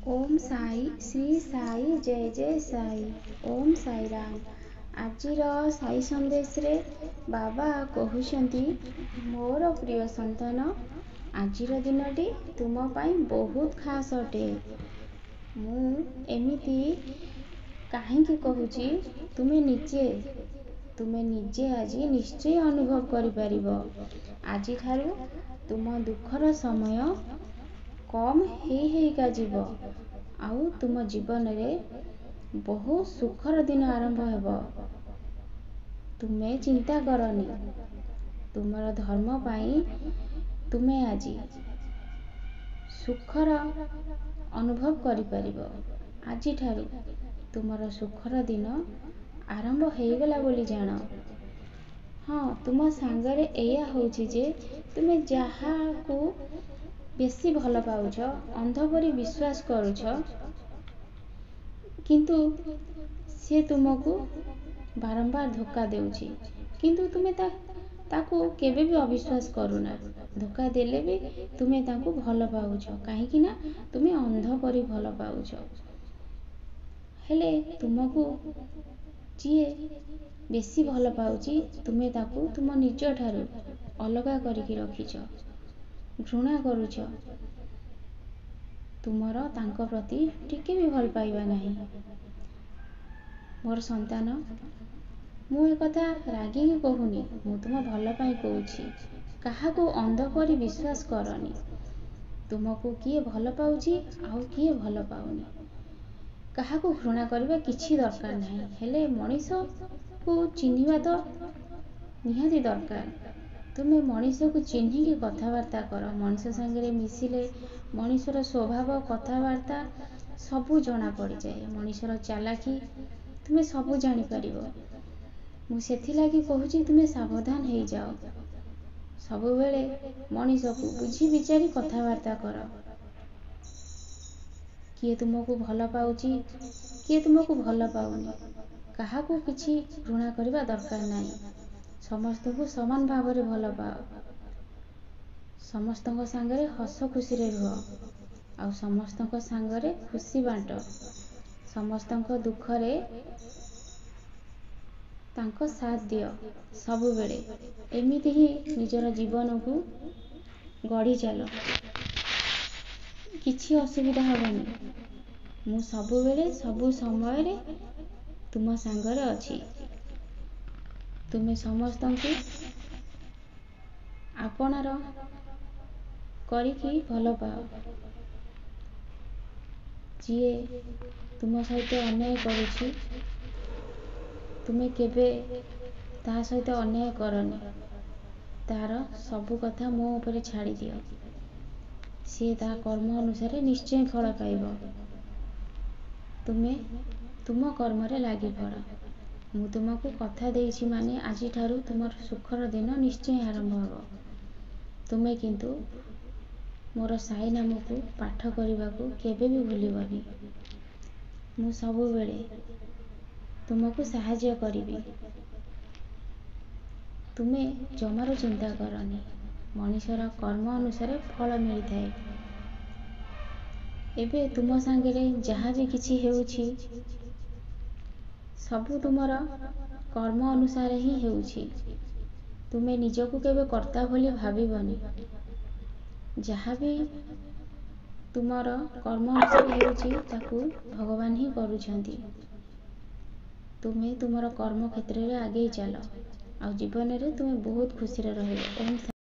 ओम साई श्री साई जय जय साई ओम साई राम। आजिर साई संदेश रे बाबा कहउछंती मोर प्रिय संतान आजिर दिनटी तुम पाई बहुत खास अटे। मु एमिति काहींकी कहूची तुमे निजे आज निश्चय अनुभव करि परिबो। आजि ठारू तुम दुखर समय कम हेइका जीव आउ तुम जीवन रे बहुत सुखर दिन आरंभ हेबो। तुमे चिंता करनी, तुमर धर्म पाई तुमे आज सुखर अनुभव करि परिबो। आजि ठारू तुमर सुखर दिन आरंभ हेइगला बोली जान। हाँ, तुम सांगरे एया होउची जे तुमे जाहा को बेसी भल पाउछ, अंध परी विश्वास करूछ, किंतु से तुमको बारंबार धोखा देउची, किंतु तुमे ताको केबे भी अविश्वास करूना। धोखा देले भी तुमे ताको भल पाउछ, काहे कि ना तुमे अंध परी भल पाउछ। हेले तुमको जिए बेसी भल पाउची तुमे ताको तुम निज ठारू अलगा करिकी रखिछ, घृणा करूछ, तुमर तांको प्रति टिके भी भल पाइबा नहीं। मोर संतान, मु ए कथा रागी की कहूनी, मु तुम भल पाई कहूची। काहा को अंध परी विश्वास करनी। तुमको किए भल पाउची आउ किए भल पाउनी, काहा को घृणा करबा किछि दरकार नहीं। हेले मनीष को चिन्हिबा तो निहाती दरकार। तुमे मनीष को चिन्हि की कथावार्ता कर। मनीष संगे मिसिले मनीषर स्वभाव कथावार्ता सबू जना पड़ी जाए। मनीषर चालाकी तुमे सबू जानी परिबो। मु सेथिलागी कहूची तुमे सावधान हेइ जाओ। सबु बेले मनीष को बुझी विचारी कथावार्ता कर। किए तुमको भल पाउची, किए तुमको भल पाउनी, काहा को किछि घृणा करबा दरकार नहीं। समस्त को समान भाव रे भल पाओ। समस्तଙ୍କ सांगरे हस खुशी रे रुह आउ समस्तଙ୍କ सांगरे खुशी बांट। समस्तଙ୍କ दुख रे तांको साथ दियो सबु बेले। एमिति ही निजर जीवन को गढ़ी चलो, किछि असुविधा हबनी। मु सबु बेले सबु समय रे तुम सांगरे अछि। तुमे समस्तଙ୍କୁ आपनार करिकी भल पाओ। जिए तुम सहित अन्याय करुछि, तुमे केबे ता सहित अन्याय करनी। तार सबु कथा मो ऊपर छाड़ी दियो। से ता कर्म अनुसार निश्चय फल पाइबो। तुमे तुम कर्म रे लागि पड़। मु तुमको कथा देइछि माने आजि ठारू तुमर सुखर दिन निश्चय आरंभ हबो। तुमे किंतु मोर साई नाम को पाठ करने को केबे भी भूलिबनी। मु सबु बेले तुमको सहाय्य करिबी। तुमे जमारो चिंता करनी। मनीषर कर्म अनुसार फल मिली थाए। एबे तुम सांगरे जहाँ भी किछि हेउछि सबु तुमर कर्म अनुसार ही हेउछि। तुमे निजको केबे कर्ता भली भाबिबनी। जहाँ भी तुमर कर्म अनुसार हेउछि ताकू भगवान ही करूछंती। तुमे तुमर कर्म क्षेत्र रे आगे चलो आउ जीवन रे तुमे बहुत खुशी रे रहिबो। ओम।